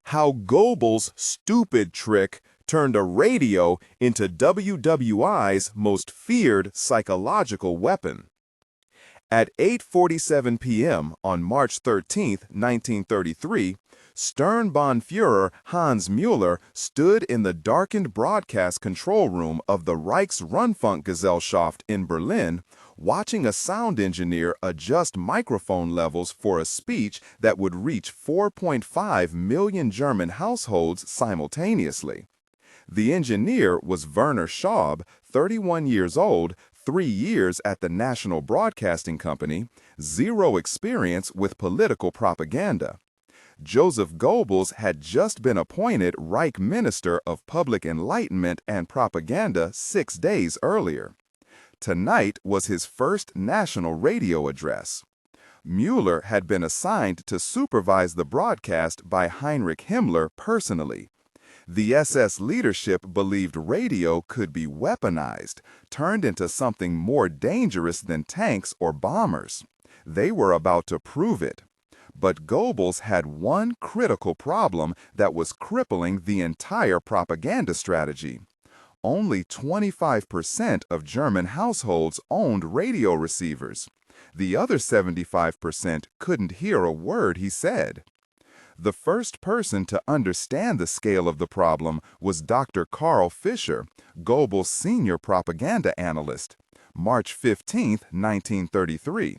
How Goebbels' stupid trick turned a radio into WWI's most feared psychological weapon. At 8:47 p.m. on March 13, 1933, Sternbahnführer Hans Müller stood in the darkened broadcast control room of the Reichsrundfunkgesellschaft in Berlin, watching a sound engineer adjust microphone levels for a speech that would reach 4.5 million German households simultaneously. The engineer was Werner Schaub, 31 years old, 3 years at the National Broadcasting Company, zero experience with political propaganda. Joseph Goebbels had just been appointed Reich Minister of Public Enlightenment and Propaganda 6 days earlier. Tonight was his first national radio address. Müller had been assigned to supervise the broadcast by Heinrich Himmler personally. The SS leadership believed radio could be weaponized, turned into something more dangerous than tanks or bombers. They were about to prove it. But Goebbels had one critical problem that was crippling the entire propaganda strategy. Only 25% of German households owned radio receivers. The other 75% couldn't hear a word he said. The first person to understand the scale of the problem was Dr. Karl Fischer, Goebbels' senior propaganda analyst. March 15, 1933.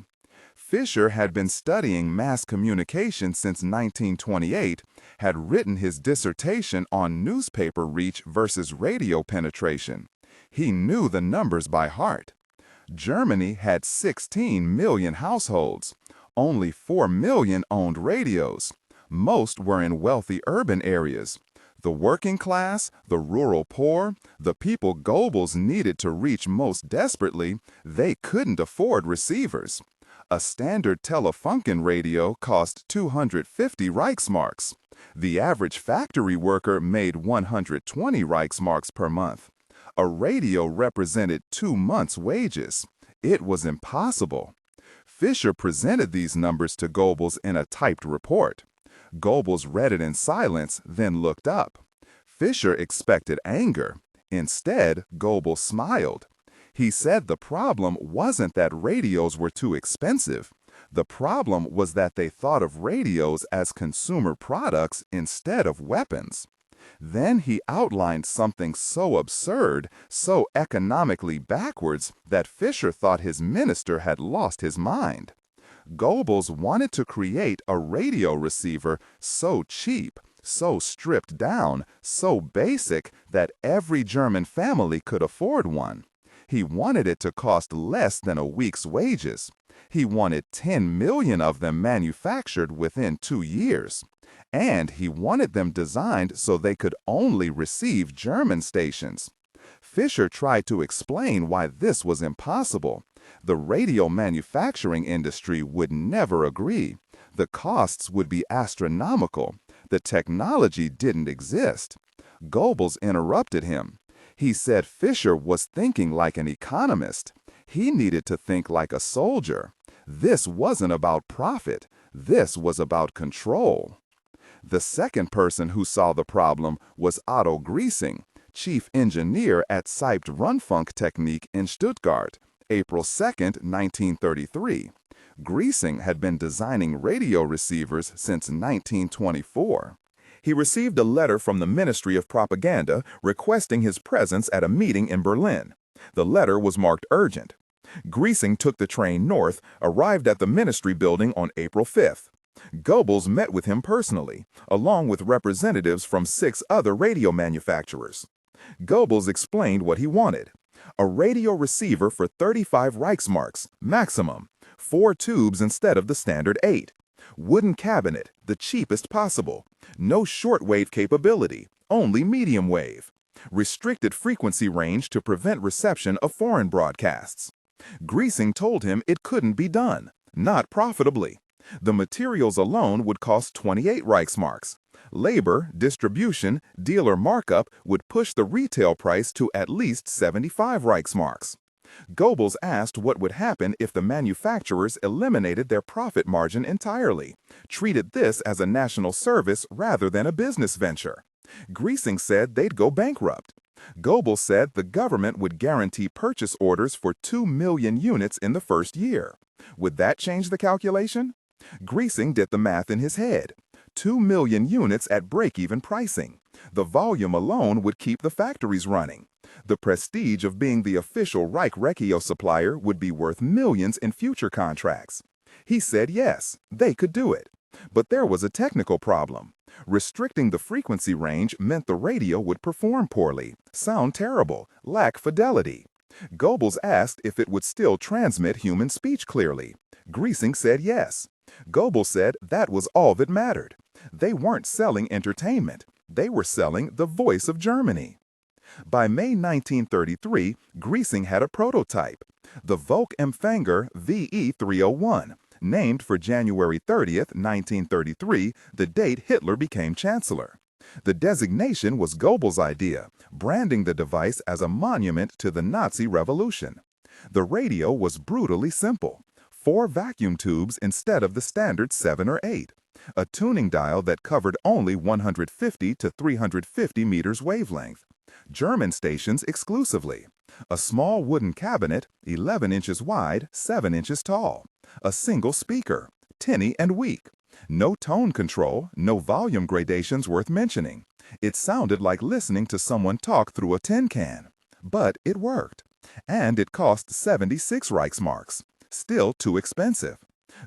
Fischer had been studying mass communication since 1928, had written his dissertation on newspaper reach versus radio penetration. He knew the numbers by heart. Germany had 16 million households. Only 4 million owned radios. Most were in wealthy urban areas. The working class, the rural poor, the people Goebbels needed to reach most desperately, they couldn't afford receivers. A standard Telefunken radio cost 250 Reichsmarks. The average factory worker made 120 Reichsmarks per month. A radio represented 2 months' wages. It was impossible. Fischer presented these numbers to Goebbels in a typed report. Goebbels read it in silence, then looked up. Fischer expected anger. Instead, Goebbels smiled. He said the problem wasn't that radios were too expensive. The problem was that they thought of radios as consumer products instead of weapons. Then he outlined something so absurd, so economically backwards, that Fischer thought his minister had lost his mind. Goebbels wanted to create a radio receiver so cheap, so stripped down, so basic that every German family could afford one. He wanted it to cost less than a week's wages. He wanted 10 million of them manufactured within 2 years. And he wanted them designed so they could only receive German stations. Fischer tried to explain why this was impossible. The radio manufacturing industry would never agree. The costs would be astronomical. The technology didn't exist. Goebbels interrupted him. He said Fischer was thinking like an economist. He needed to think like a soldier. This wasn't about profit. This was about control. The second person who saw the problem was Otto Griesing, chief engineer at Rundfunktechnik in Stuttgart, April 2, 1933. Griesing had been designing radio receivers since 1924. He received a letter from the Ministry of Propaganda requesting his presence at a meeting in Berlin. The letter was marked urgent. Griesing took the train north, arrived at the ministry building on April 5th. Goebbels met with him personally, along with representatives from 6 other radio manufacturers. Goebbels explained what he wanted. A radio receiver for 35 Reichsmarks, maximum. 4 tubes instead of the standard 8. Wooden cabinet, the cheapest possible. No shortwave capability, only medium wave. Restricted frequency range to prevent reception of foreign broadcasts. Griesing told him it couldn't be done, not profitably. The materials alone would cost 28 Reichsmarks. Labor, distribution, dealer markup would push the retail price to at least 75 Reichsmarks. Goebbels asked what would happen if the manufacturers eliminated their profit margin entirely, treated this as a national service rather than a business venture. Griesing said they'd go bankrupt. Goebbels said the government would guarantee purchase orders for 2 million units in the first year. Would that change the calculation? Griesing did the math in his head. 2 million units at break-even pricing. The volume alone would keep the factories running. The prestige of being the official Reich Recchio supplier would be worth millions in future contracts. He said yes, they could do it. But there was a technical problem. Restricting the frequency range meant the radio would perform poorly, sound terrible, lack fidelity. Goebbels asked if it would still transmit human speech clearly. Griesing said yes. Goebbels said that was all that mattered. They weren't selling entertainment. They were selling the voice of Germany. By May 1933, Griesing had a prototype, the Volksempfänger VE301, named for January 30, 1933, the date Hitler became chancellor. The designation was Goebbels' idea, branding the device as a monument to the Nazi revolution. The radio was brutally simple. 4 vacuum tubes instead of the standard 7 or 8. A tuning dial that covered only 150 to 350 meters wavelength. German stations exclusively. A small wooden cabinet, 11 inches wide, 7 inches tall. A single speaker, tinny and weak. No tone control, no volume gradations worth mentioning. It sounded like listening to someone talk through a tin can. But it worked. And it cost 76 Reichsmarks. Still too expensive.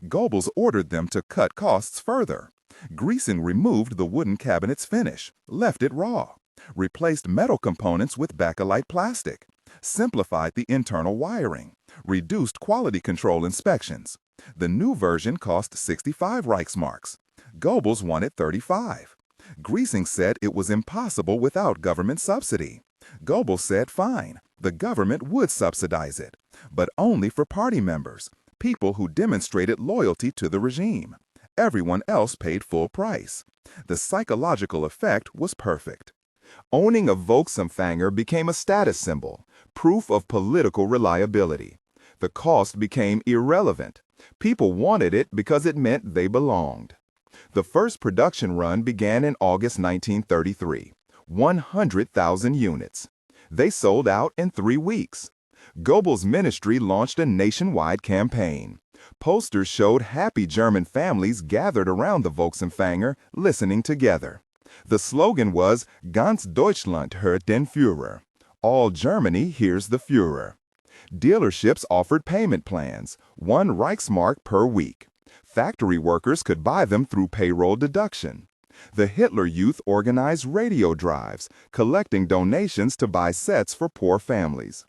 Goebbels ordered them to cut costs further. Griesing removed the wooden cabinet's finish, left it raw. Replaced metal components with bakelite plastic. Simplified the internal wiring. Reduced quality control inspections. The new version cost 65 Reichsmarks. Goebbels wanted 35. Griesing said it was impossible without government subsidy. Goebbels said fine, the government would subsidize it, but only for party members, people who demonstrated loyalty to the regime. Everyone else paid full price. The psychological effect was perfect. Owning a Volksempfänger became a status symbol, proof of political reliability. The cost became irrelevant. People wanted it because it meant they belonged. The first production run began in August 1933. 100,000 units. They sold out in 3 weeks. Goebbels' ministry launched a nationwide campaign. Posters showed happy German families gathered around the Volksempfänger, listening together. The slogan was, "Ganz Deutschland hört den Führer." All Germany hears the Führer. Dealerships offered payment plans, 1 Reichsmark per week. Factory workers could buy them through payroll deduction. The Hitler Youth organized radio drives, collecting donations to buy sets for poor families.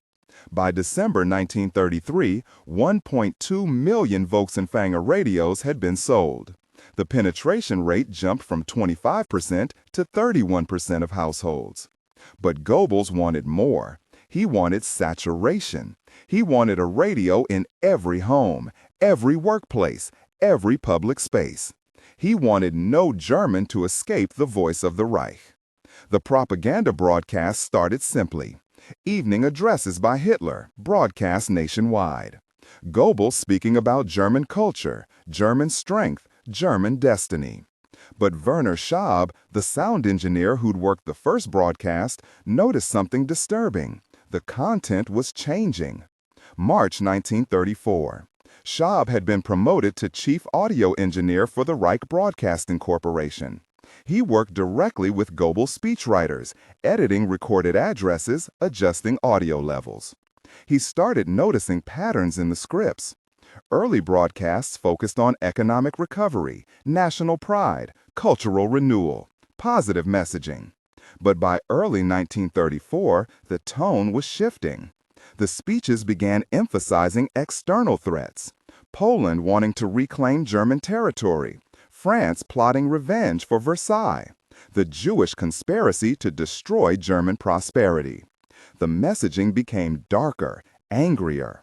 By December 1933, 1.2 million Volksempfänger radios had been sold. The penetration rate jumped from 25% to 31% of households. But Goebbels wanted more. He wanted saturation. He wanted a radio in every home, every workplace, every public space. He wanted no German to escape the voice of the Reich. The propaganda broadcast started simply. Evening addresses by Hitler, broadcast nationwide. Goebbels speaking about German culture, German strength, German destiny. But Werner Schaub, the sound engineer who'd worked the first broadcast, noticed something disturbing. The content was changing. March 1934. Schaub had been promoted to chief audio engineer for the Reich Broadcasting Corporation. He worked directly with Goebbels' speechwriters, editing recorded addresses, adjusting audio levels. He started noticing patterns in the scripts. Early broadcasts focused on economic recovery, national pride, cultural renewal, positive messaging. But by early 1934, the tone was shifting. The speeches began emphasizing external threats. Poland wanting to reclaim German territory. France plotting revenge for Versailles. The Jewish conspiracy to destroy German prosperity. The messaging became darker, angrier.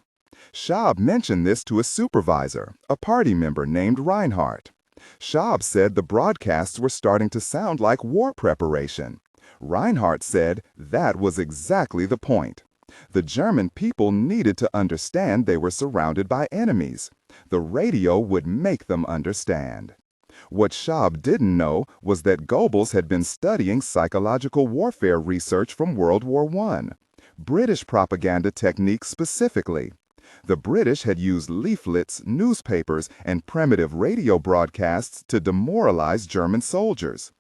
Schaub mentioned this to his supervisor, a party member named Reinhardt. Schaub said the broadcasts were starting to sound like war preparation. Reinhardt said that was exactly the point. The German people needed to understand they were surrounded by enemies. The radio would make them understand. What Schaub didn't know was that Goebbels had been studying psychological warfare research from World War I, British propaganda techniques specifically. The British had used leaflets, newspapers, and primitive radio broadcasts to demoralize German soldiers.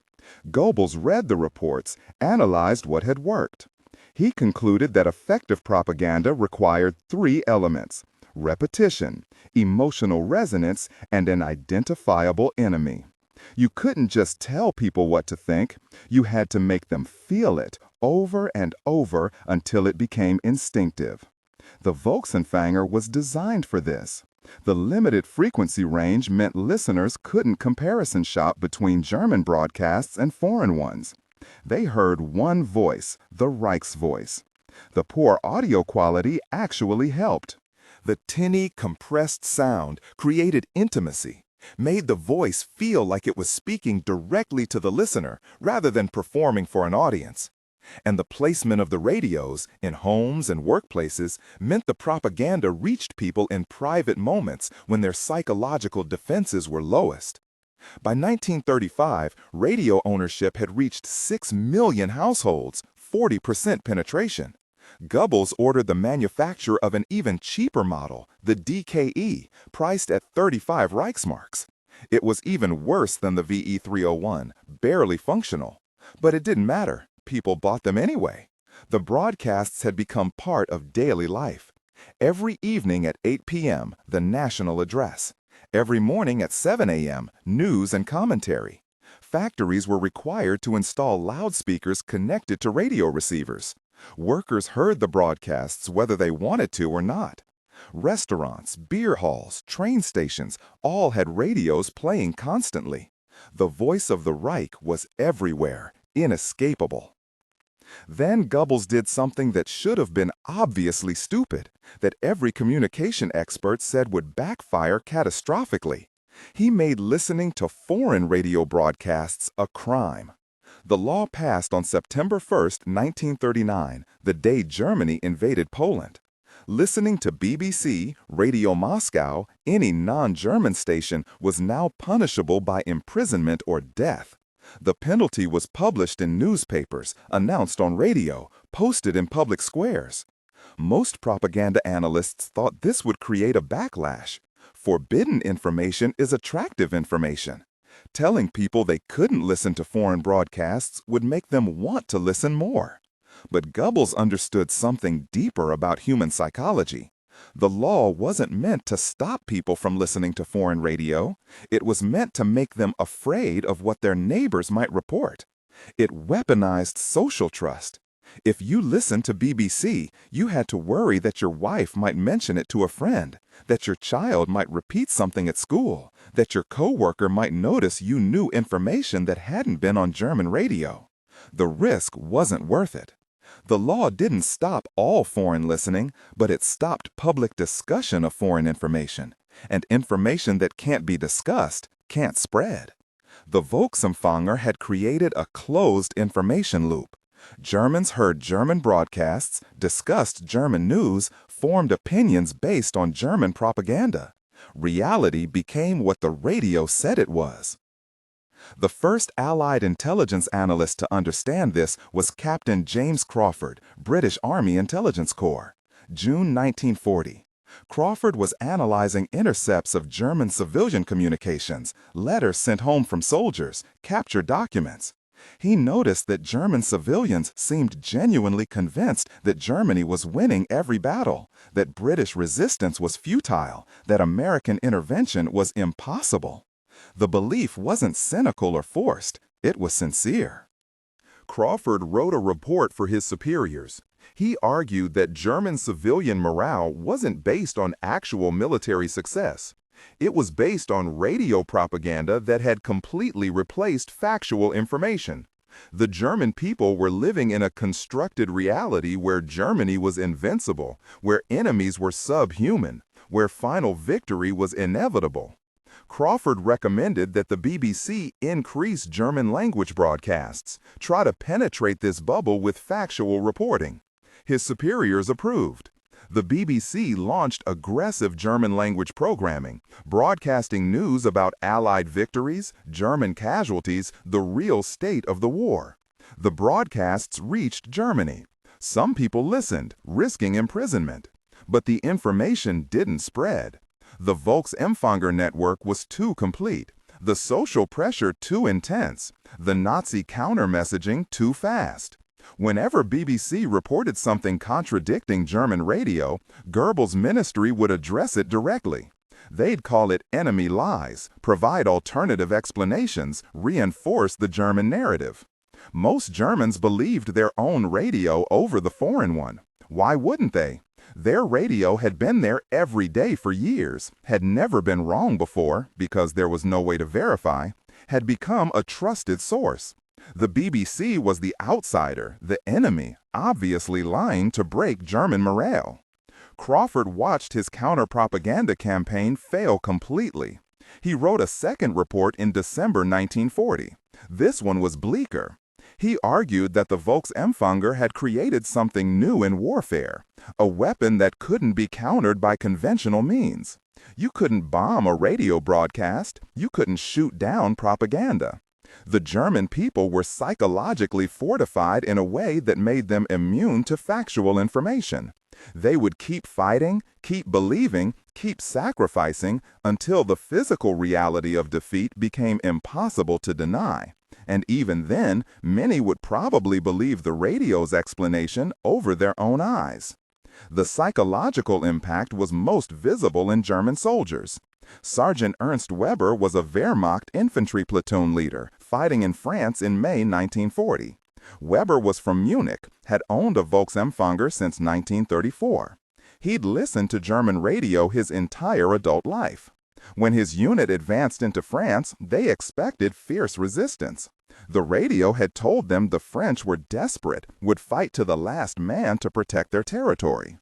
Goebbels read the reports, analyzed what had worked. He concluded that effective propaganda required three elements: repetition, emotional resonance, and an identifiable enemy. You couldn't just tell people what to think. You had to make them feel it over and over until it became instinctive. The Volksempfänger was designed for this. The limited frequency range meant listeners couldn't comparison shop between German broadcasts and foreign ones. They heard one voice, the Reich's voice. The poor audio quality actually helped. The tinny, compressed sound created intimacy, made the voice feel like it was speaking directly to the listener rather than performing for an audience. And the placement of the radios in homes and workplaces meant the propaganda reached people in private moments when their psychological defenses were lowest. By 1935, radio ownership had reached 6 million households, 40% penetration. Goebbels ordered the manufacture of an even cheaper model, the DKE, priced at 35 Reichsmarks. It was even worse than the VE301, barely functional. But it didn't matter. People bought them anyway. The broadcasts had become part of daily life. Every evening at 8 p.m., the national address. Every morning at 7 a.m., news and commentary. Factories were required to install loudspeakers connected to radio receivers. Workers heard the broadcasts whether they wanted to or not. Restaurants, beer halls, train stations all had radios playing constantly. The voice of the Reich was everywhere, inescapable. Then Goebbels did something that should have been obviously stupid, that every communication expert said would backfire catastrophically. He made listening to foreign radio broadcasts a crime. The law passed on September 1, 1939, the day Germany invaded Poland. Listening to BBC, Radio Moscow, any non-German station was now punishable by imprisonment or death. The penalty was published in newspapers, announced on radio, posted in public squares. Most propaganda analysts thought this would create a backlash. Forbidden information is attractive information. Telling people they couldn't listen to foreign broadcasts would make them want to listen more. But Goebbels understood something deeper about human psychology. The law wasn't meant to stop people from listening to foreign radio. It was meant to make them afraid of what their neighbors might report. It weaponized social trust. If you listened to BBC, you had to worry that your wife might mention it to a friend, that your child might repeat something at school, that your coworker might notice you knew information that hadn't been on German radio. The risk wasn't worth it. The law didn't stop all foreign listening, but it stopped public discussion of foreign information, and information that can't be discussed can't spread. The Volksempfänger had created a closed information loop. Germans heard German broadcasts, discussed German news, formed opinions based on German propaganda. Reality became what the radio said it was. The first Allied intelligence analyst to understand this was Captain James Crawford, British Army Intelligence Corps. June 1940. Crawford was analyzing intercepts of German civilian communications, letters sent home from soldiers, captured documents. He noticed that German civilians seemed genuinely convinced that Germany was winning every battle, that British resistance was futile, that American intervention was impossible. The belief wasn't cynical or forced, it was sincere. Crawford wrote a report for his superiors. He argued that German civilian morale wasn't based on actual military success. It was based on radio propaganda that had completely replaced factual information. The German people were living in a constructed reality where Germany was invincible, where enemies were subhuman, where final victory was inevitable. Crawford recommended that the BBC increase German language broadcasts, try to penetrate this bubble with factual reporting. His superiors approved. The BBC launched aggressive German-language programming, broadcasting news about Allied victories, German casualties, the real state of the war. The broadcasts reached Germany. Some people listened, risking imprisonment. But the information didn't spread. The Volksempfänger network was too complete, the social pressure too intense, the Nazi counter-messaging too fast. Whenever BBC reported something contradicting German radio, Goebbels' ministry would address it directly. They'd call it enemy lies, provide alternative explanations, reinforce the German narrative. Most Germans believed their own radio over the foreign one. Why wouldn't they? Their radio had been there every day for years, had never been wrong before because there was no way to verify, had become a trusted source. The BBC was the outsider, the enemy, obviously lying to break German morale. Crawford watched his counter-propaganda campaign fail completely. He wrote a second report in December 1940. This one was bleaker. He argued that the Volksempfänger had created something new in warfare, a weapon that couldn't be countered by conventional means. You couldn't bomb a radio broadcast, you couldn't shoot down propaganda. The German people were psychologically fortified in a way that made them immune to factual information. They would keep fighting, keep believing, keep sacrificing until the physical reality of defeat became impossible to deny. And even then, many would probably believe the radio's explanation over their own eyes. The psychological impact was most visible in German soldiers. Sergeant Ernst Weber was a Wehrmacht infantry platoon leader, fighting in France in May 1940. Weber was from Munich, had owned a Volksempfänger since 1934. He'd listened to German radio his entire adult life. When his unit advanced into France, they expected fierce resistance. The radio had told them the French were desperate, would fight to the last man to protect their territory.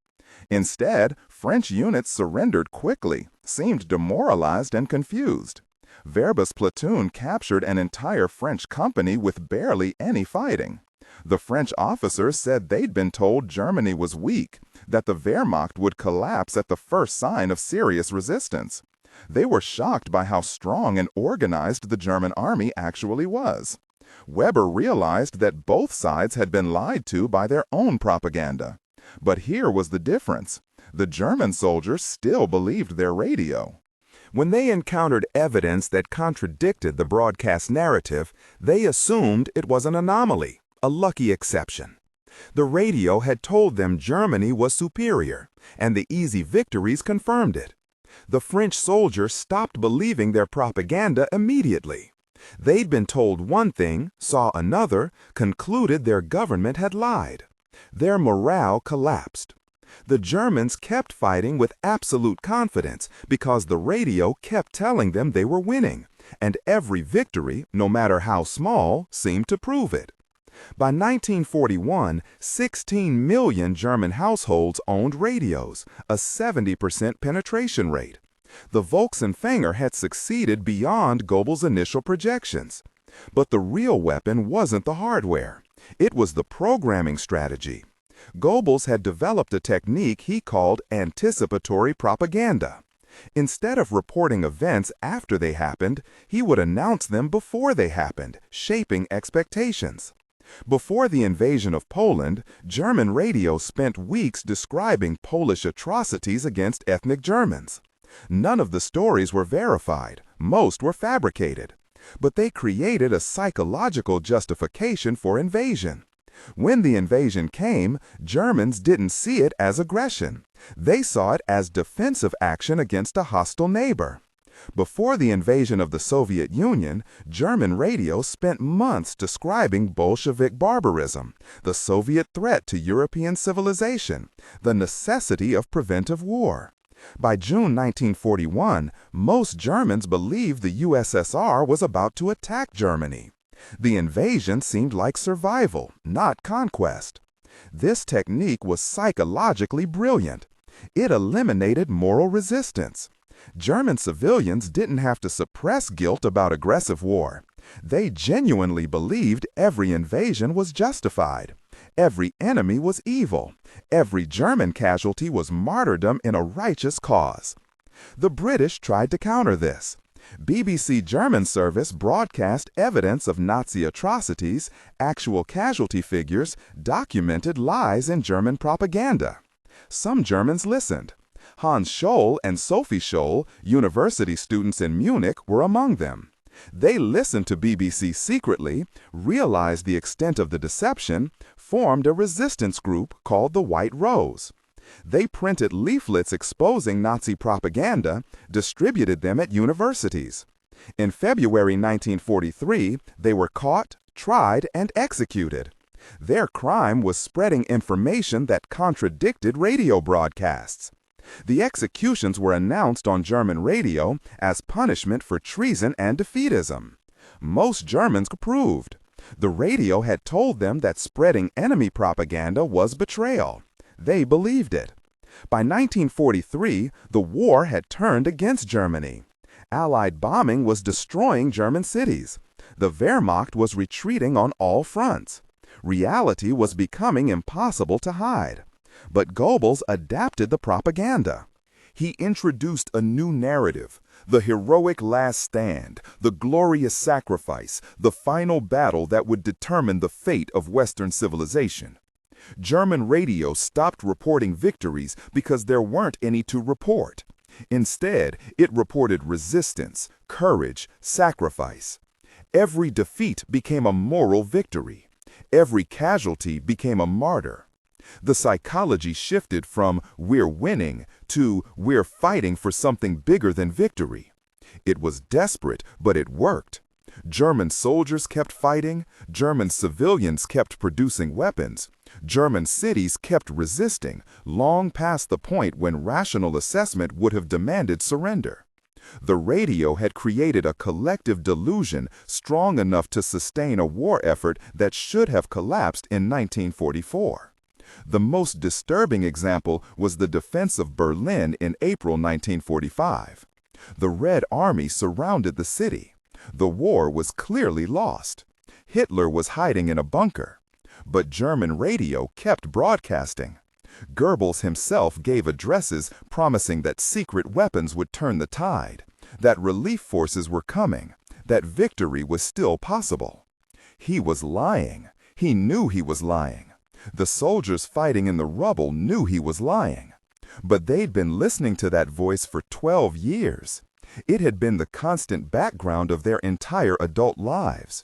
Instead, French units surrendered quickly, seemed demoralized and confused. Weber's platoon captured an entire French company with barely any fighting. The French officers said they'd been told Germany was weak, that the Wehrmacht would collapse at the first sign of serious resistance. They were shocked by how strong and organized the German army actually was. Weber realized that both sides had been lied to by their own propaganda. But here was the difference. The German soldiers still believed their radio. When they encountered evidence that contradicted the broadcast narrative, they assumed it was an anomaly, a lucky exception. The radio had told them Germany was superior, and the easy victories confirmed it. The French soldiers stopped believing their propaganda immediately. They'd been told one thing, saw another, concluded their government had lied. Their morale collapsed. The Germans kept fighting with absolute confidence because the radio kept telling them they were winning, and every victory, no matter how small, seemed to prove it. By 1941, 16 million German households owned radios, a 70% penetration rate. The Volksempfänger had succeeded beyond Goebbels' initial projections. But the real weapon wasn't the hardware. It was the programming strategy. Goebbels had developed a technique he called anticipatory propaganda. Instead of reporting events after they happened, he would announce them before they happened, shaping expectations. Before the invasion of Poland, German radio spent weeks describing Polish atrocities against ethnic Germans. None of the stories were verified, most were fabricated. But they created a psychological justification for invasion. When the invasion came, Germans didn't see it as aggression. They saw it as defensive action against a hostile neighbor. Before the invasion of the Soviet Union, German radio spent months describing Bolshevik barbarism, the Soviet threat to European civilization, the necessity of preventive war. By June 1941, most Germans believed the USSR was about to attack Germany. The invasion seemed like survival, not conquest. This technique was psychologically brilliant. It eliminated moral resistance. German civilians didn't have to suppress guilt about aggressive war. They genuinely believed every invasion was justified. Every enemy was evil. Every German casualty was martyrdom in a righteous cause. The British tried to counter this. BBC German service broadcast evidence of Nazi atrocities, actual casualty figures, documented lies in German propaganda. Some Germans listened. Hans Scholl and Sophie Scholl, university students in Munich, were among them. They listened to BBC secretly, realized the extent of the deception, formed a resistance group called the White Rose. They printed leaflets exposing Nazi propaganda, distributed them at universities. In February 1943, they were caught, tried, and executed. Their crime was spreading information that contradicted radio broadcasts. The executions were announced on German radio as punishment for treason and defeatism. Most Germans approved. The radio had told them that spreading enemy propaganda was betrayal. They believed it. By 1943, the war had turned against Germany. Allied bombing was destroying German cities. The Wehrmacht was retreating on all fronts. Reality was becoming impossible to hide. But Goebbels adapted the propaganda. He introduced a new narrative, the heroic last stand, the glorious sacrifice, the final battle that would determine the fate of Western civilization. German radio stopped reporting victories because there weren't any to report. Instead, it reported resistance, courage, sacrifice. Every defeat became a moral victory. Every casualty became a martyr. The psychology shifted from "we're winning" to "we're fighting for something bigger than victory." It was desperate, but it worked. German soldiers kept fighting, German civilians kept producing weapons, German cities kept resisting, long past the point when rational assessment would have demanded surrender. The radio had created a collective delusion strong enough to sustain a war effort that should have collapsed in 1944. The most disturbing example was the defense of Berlin in April 1945. The Red Army surrounded the city. The war was clearly lost. Hitler was hiding in a bunker. But German radio kept broadcasting. Goebbels himself gave addresses promising that secret weapons would turn the tide, that relief forces were coming, that victory was still possible. He was lying. He knew he was lying. The soldiers fighting in the rubble knew he was lying. But they'd been listening to that voice for 12 years. It had been the constant background of their entire adult lives.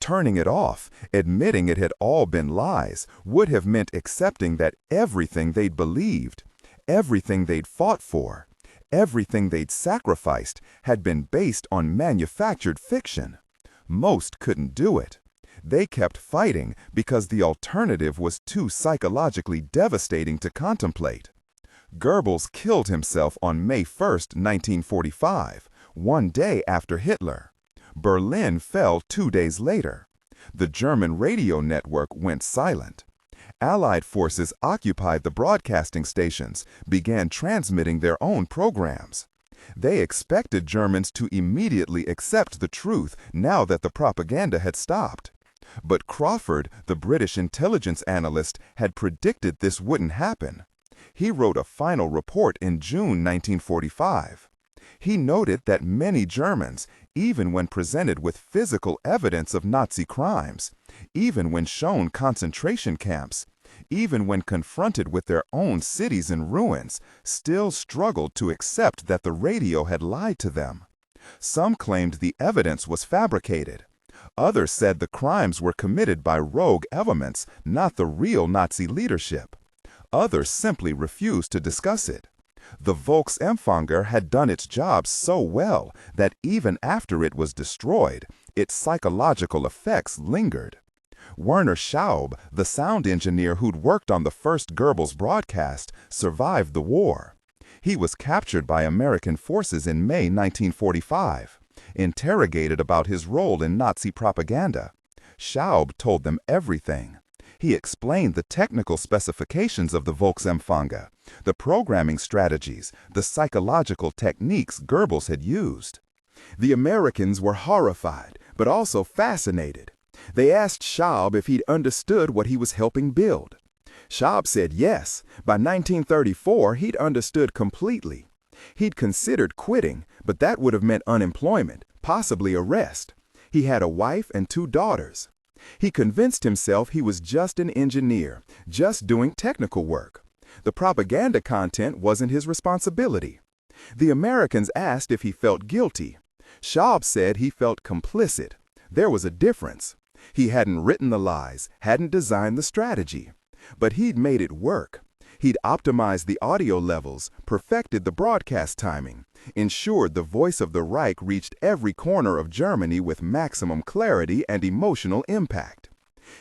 Turning it off, admitting it had all been lies, would have meant accepting that everything they'd believed, everything they'd fought for, everything they'd sacrificed had been based on manufactured fiction. Most couldn't do it. They kept fighting because the alternative was too psychologically devastating to contemplate. Goebbels killed himself on May 1, 1945, one day after Hitler. Berlin fell 2 days later. The German radio network went silent. Allied forces occupied the broadcasting stations, began transmitting their own programs. They expected Germans to immediately accept the truth now that the propaganda had stopped. But Crawford, the British intelligence analyst, had predicted this wouldn't happen. He wrote a final report in June 1945. He noted that many Germans, even when presented with physical evidence of Nazi crimes, even when shown concentration camps, even when confronted with their own cities in ruins, still struggled to accept that the radio had lied to them. Some claimed the evidence was fabricated. Others said the crimes were committed by rogue elements, not the real Nazi leadership. Others simply refused to discuss it. The Volksempfänger had done its job so well that even after it was destroyed, its psychological effects lingered. Werner Schaub, the sound engineer who'd worked on the first Goebbels broadcast, survived the war. He was captured by American forces in May 1945. Interrogated about his role in Nazi propaganda, Schaub told them everything. He explained the technical specifications of the Volksempfänger, the programming strategies, the psychological techniques Goebbels had used. The Americans were horrified, but also fascinated. They asked Schaub if he'd understood what he was helping build. Schaub said yes. By 1934, he'd understood completely. He'd considered quitting, but that would have meant unemployment, possibly arrest. He had a wife and 2 daughters. He convinced himself he was just an engineer, just doing technical work. The propaganda content wasn't his responsibility. The Americans asked if he felt guilty. Schaub said he felt complicit. There was a difference. He hadn't written the lies, hadn't designed the strategy. But he'd made it work. He'd optimized the audio levels, perfected the broadcast timing, ensured the voice of the Reich reached every corner of Germany with maximum clarity and emotional impact.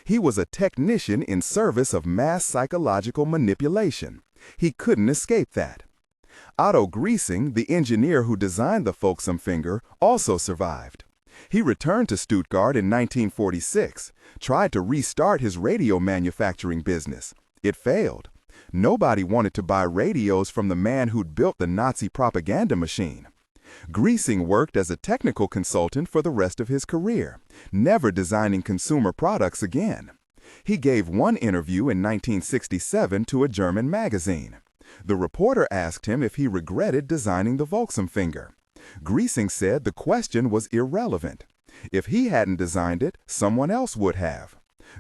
He was a technician in service of mass psychological manipulation. He couldn't escape that. Otto Griesing, the engineer who designed the Volksempfänger, also survived. He returned to Stuttgart in 1946, tried to restart his radio manufacturing business. It failed. Nobody wanted to buy radios from the man who'd built the Nazi propaganda machine. Griesing worked as a technical consultant for the rest of his career, never designing consumer products again. He gave one interview in 1967 to a German magazine. The reporter asked him if he regretted designing the Volksempfänger. Griesing said the question was irrelevant. If he hadn't designed it, someone else would have.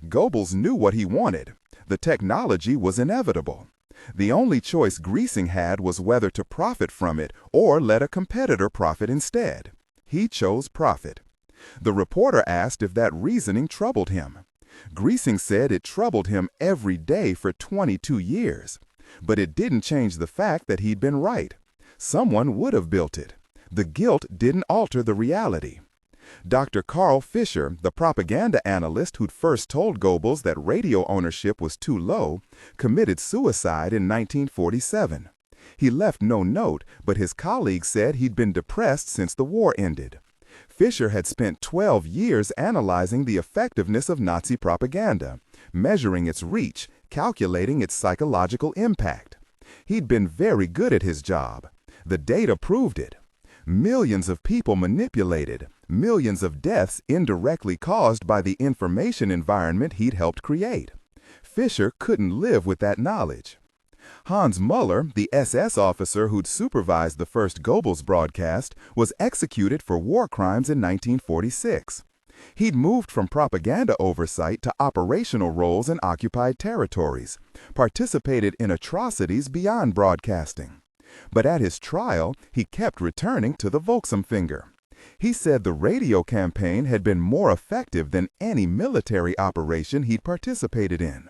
Goebbels knew what he wanted. The technology was inevitable. The only choice Griesing had was whether to profit from it or let a competitor profit instead. He chose profit. The reporter asked if that reasoning troubled him. Griesing said it troubled him every day for 22 years. But it didn't change the fact that he'd been right. Someone would have built it. The guilt didn't alter the reality. Dr. Carl Fischer, the propaganda analyst who'd first told Goebbels that radio ownership was too low, committed suicide in 1947. He left no note, but his colleagues said he'd been depressed since the war ended. Fischer had spent 12 years analyzing the effectiveness of Nazi propaganda, measuring its reach, calculating its psychological impact. He'd been very good at his job. The data proved it. Millions of people manipulated, millions of deaths indirectly caused by the information environment he'd helped create. Fischer couldn't live with that knowledge. Hans Muller, the SS officer who'd supervised the first Goebbels broadcast, was executed for war crimes in 1946. He'd moved from propaganda oversight to operational roles in occupied territories, participated in atrocities beyond broadcasting. But at his trial, he kept returning to the Volksempfänger. He said the radio campaign had been more effective than any military operation he'd participated in.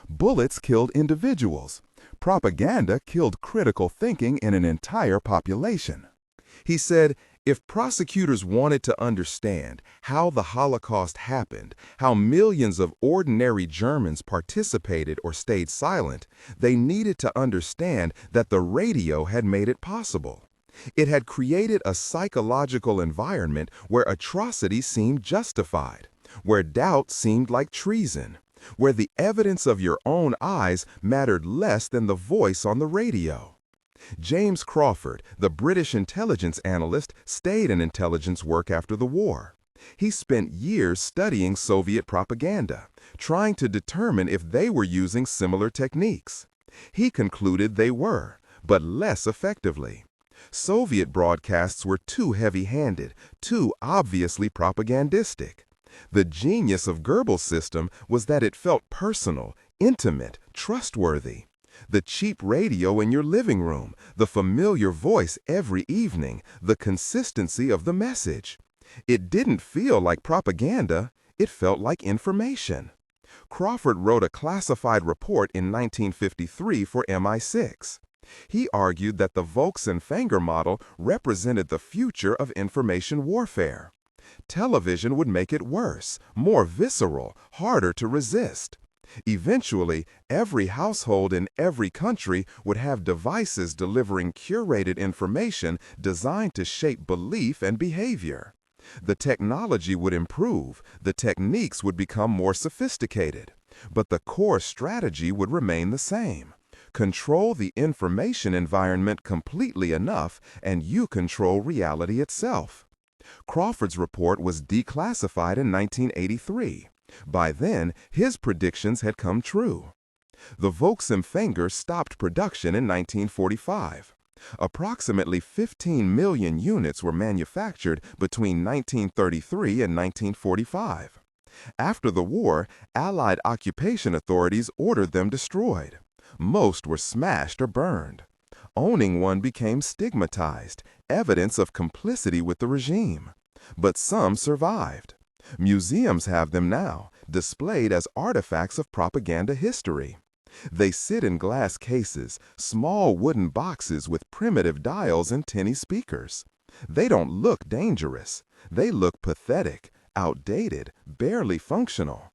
Bullets killed individuals. Propaganda killed critical thinking in an entire population. He said, if prosecutors wanted to understand how the Holocaust happened, how millions of ordinary Germans participated or stayed silent, they needed to understand that the radio had made it possible. It had created a psychological environment where atrocity seemed justified, where doubt seemed like treason, where the evidence of your own eyes mattered less than the voice on the radio. James Crawford, the British intelligence analyst, stayed in intelligence work after the war. He spent years studying Soviet propaganda, trying to determine if they were using similar techniques. He concluded they were, but less effectively. Soviet broadcasts were too heavy-handed, too obviously propagandistic. The genius of Goebbels' system was that it felt personal, intimate, trustworthy. The cheap radio in your living room, the familiar voice every evening, the consistency of the message. It didn't feel like propaganda, it felt like information. Crawford wrote a classified report in 1953 for MI6. He argued that the Volksempfänger model represented the future of information warfare. Television would make it worse, more visceral, harder to resist. Eventually, every household in every country would have devices delivering curated information designed to shape belief and behavior. The technology would improve, the techniques would become more sophisticated, but the core strategy would remain the same. Control the information environment completely enough, and you control reality itself. Crawford's report was declassified in 1983. By then, his predictions had come true. The Volksempfänger stopped production in 1945. Approximately 15 million units were manufactured between 1933 and 1945. After the war, Allied occupation authorities ordered them destroyed. Most were smashed or burned. Owning one became stigmatized, evidence of complicity with the regime. But some survived. Museums have them now, displayed as artifacts of propaganda history. They sit in glass cases, small wooden boxes with primitive dials and tinny speakers. They don't look dangerous. They look pathetic, outdated, barely functional.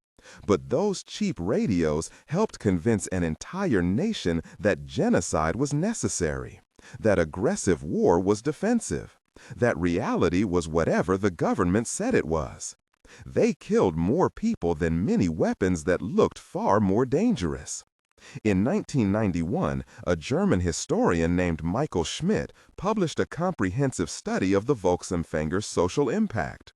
But those cheap radios helped convince an entire nation that genocide was necessary, that aggressive war was defensive, that reality was whatever the government said it was. They killed more people than many weapons that looked far more dangerous. In 1991, a German historian named Michael Schmidt published a comprehensive study of the Volksempfänger's social impact.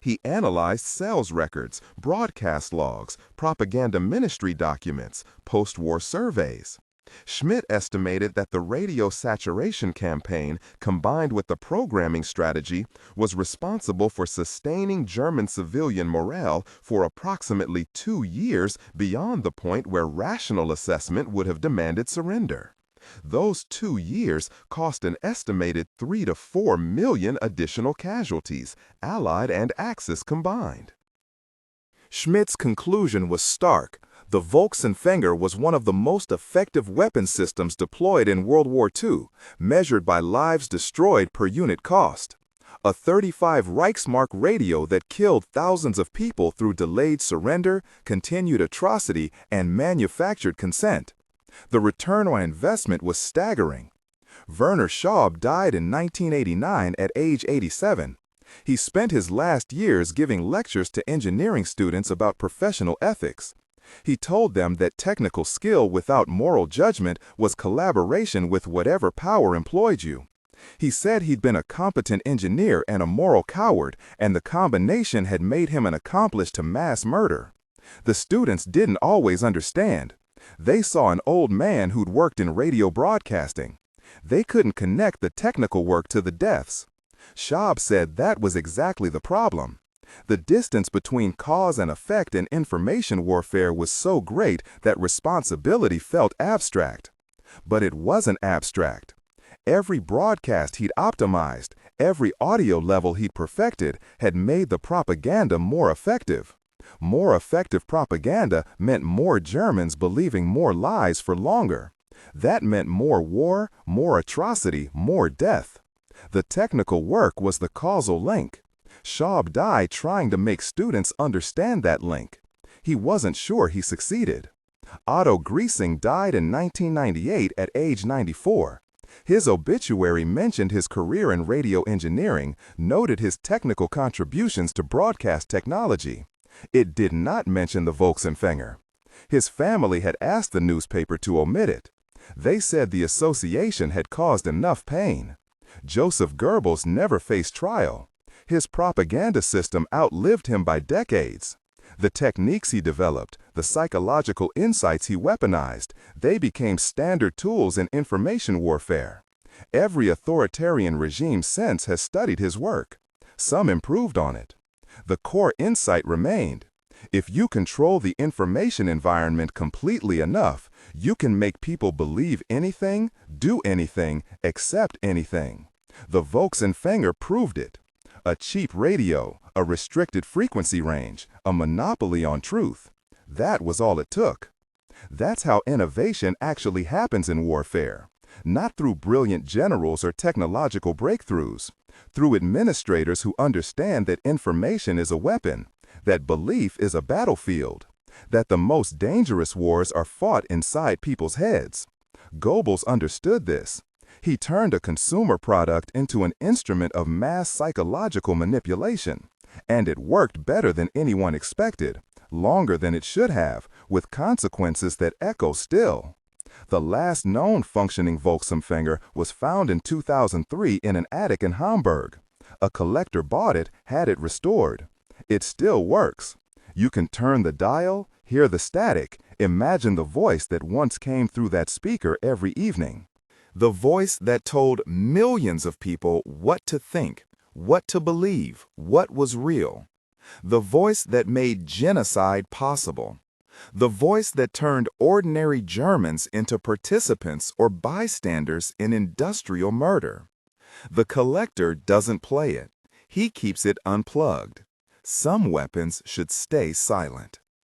He analyzed sales records, broadcast logs, propaganda ministry documents, post-war surveys. Schmidt estimated that the radio saturation campaign, combined with the programming strategy, was responsible for sustaining German civilian morale for approximately 2 years beyond the point where rational assessment would have demanded surrender. Those 2 years cost an estimated 3 to 4 million additional casualties, Allied and Axis combined. Schmidt's conclusion was stark. The Volksempfänger was one of the most effective weapon systems deployed in World War II, measured by lives destroyed per unit cost. A 35 Reichsmark radio that killed thousands of people through delayed surrender, continued atrocity, and manufactured consent. The return on investment was staggering. Werner Schaub died in 1989 at age 87. He spent his last years giving lectures to engineering students about professional ethics. He told them that technical skill without moral judgment was collaboration with whatever power employed you. He said he'd been a competent engineer and a moral coward, and the combination had made him an accomplice to mass murder. The students didn't always understand. They saw an old man who'd worked in radio broadcasting. They couldn't connect the technical work to the deaths. Schaub said that was exactly the problem. The distance between cause and effect in information warfare was so great that responsibility felt abstract. But it wasn't abstract. Every broadcast he'd optimized, every audio level he'd perfected, had made the propaganda more effective. More effective propaganda meant more Germans believing more lies for longer. That meant more war, more atrocity, more death. The technical work was the causal link. Schaub died trying to make students understand that link. He wasn't sure he succeeded. Otto Griesing died in 1998 at age 94. His obituary mentioned his career in radio engineering, noted his technical contributions to broadcast technology. It did not mention the Volksempfänger. His family had asked the newspaper to omit it. They said the association had caused enough pain. Joseph Goebbels never faced trial. His propaganda system outlived him by decades. The techniques he developed, the psychological insights he weaponized, they became standard tools in information warfare. Every authoritarian regime since has studied his work. Some improved on it. The core insight remained. If you control the information environment completely enough, you can make people believe anything, do anything, accept anything. The Volksempfänger proved it. A cheap radio, a restricted frequency range, a monopoly on truth. That was all it took. That's how innovation actually happens in warfare. Not through brilliant generals or technological breakthroughs. Through administrators who understand that information is a weapon, that belief is a battlefield, that the most dangerous wars are fought inside people's heads. Goebbels understood this. He turned a consumer product into an instrument of mass psychological manipulation. And it worked better than anyone expected, longer than it should have, with consequences that echo still. The last known functioning Volksempfänger was found in 2003 in an attic in Hamburg. A collector bought it, had it restored. It still works. You can turn the dial, hear the static, imagine the voice that once came through that speaker every evening. The voice that told millions of people what to think, what to believe, what was real. The voice that made genocide possible. The voice that turned ordinary Germans into participants or bystanders in industrial murder. The collector doesn't play it. He keeps it unplugged. Some weapons should stay silent.